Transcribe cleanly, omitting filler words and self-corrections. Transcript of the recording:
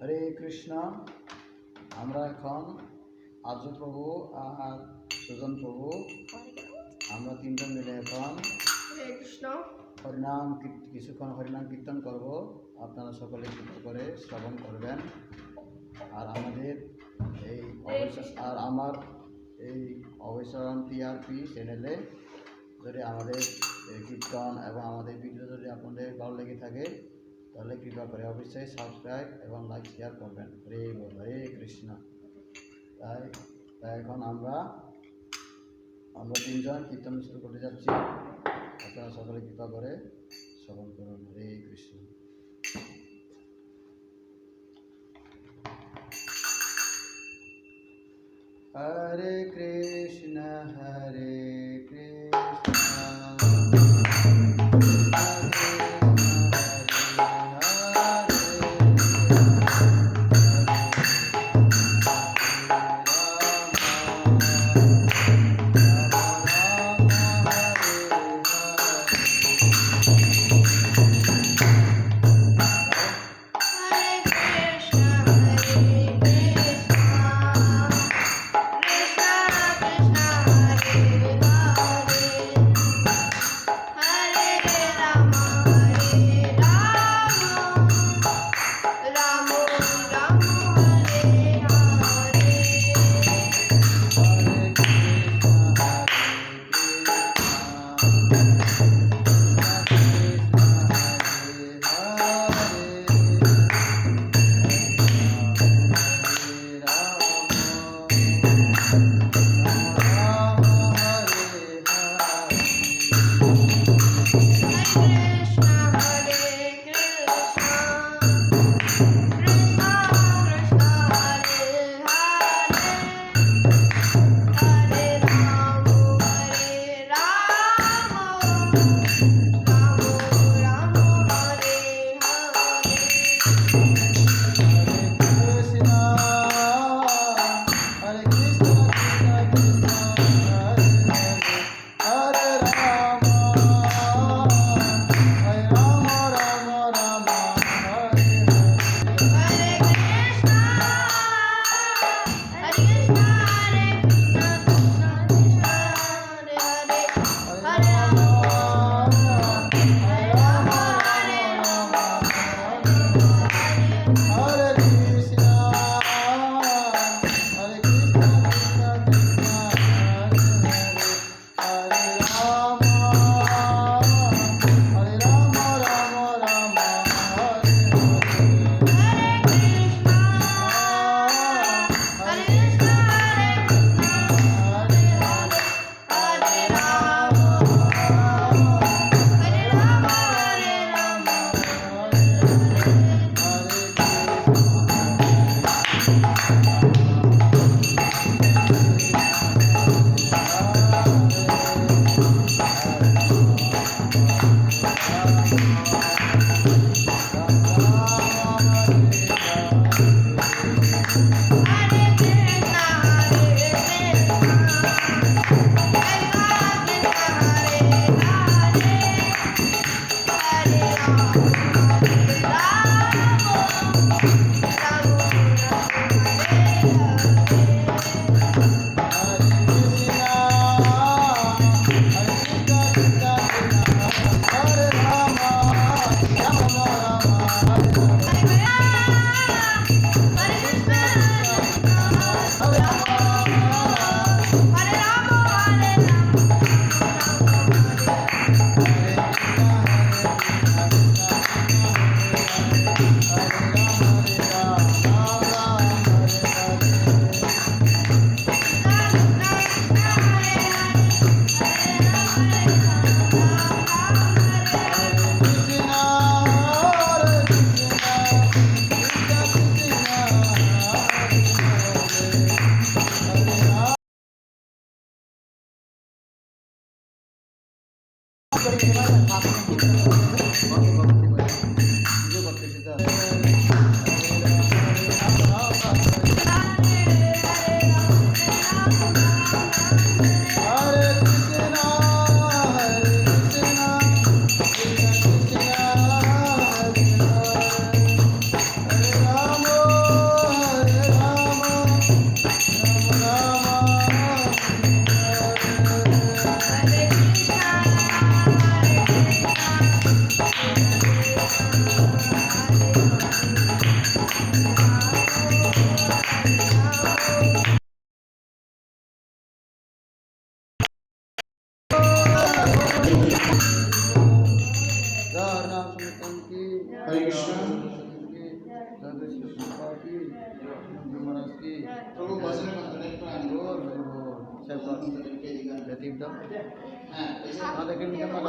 হরে কৃষ্ণ। আমরা এখন আর্য প্রভু আর সুজন প্রভু আমরা তিনজন মিলে এখন হরে কৃষ্ণ কিছুক্ষণ হরিনাম কীর্তন করব। আপনারা সকলে কৃপা করে শ্রবণ করবেন। আর আমাদের এই আমার এই অবসরণ টিআরপি চ্যানেলে যদি আমাদের কীর্তন এবং আমাদের ভিডিও যদি আপনাদের ভালো লেগে থাকে তাহলে কৃপা করে অবশ্যই সাবস্ক্রাইব এবং লাইক শেয়ার করবেন। হরে কৃষ্ণ। তাই এখন আমরা তিনজন কীর্তন শুরু করতে যাচ্ছি। আপনারা সকলে কৃপা করে শ্রবণ করুন। হরে কৃষ্ণ। হরে কৃষ্ণ হরে কৃষ্ণ প্রভু বচনের মাধ্যমে একটু আমি Saya buat kreatif dong. হ্যাঁ এই যে Ada kami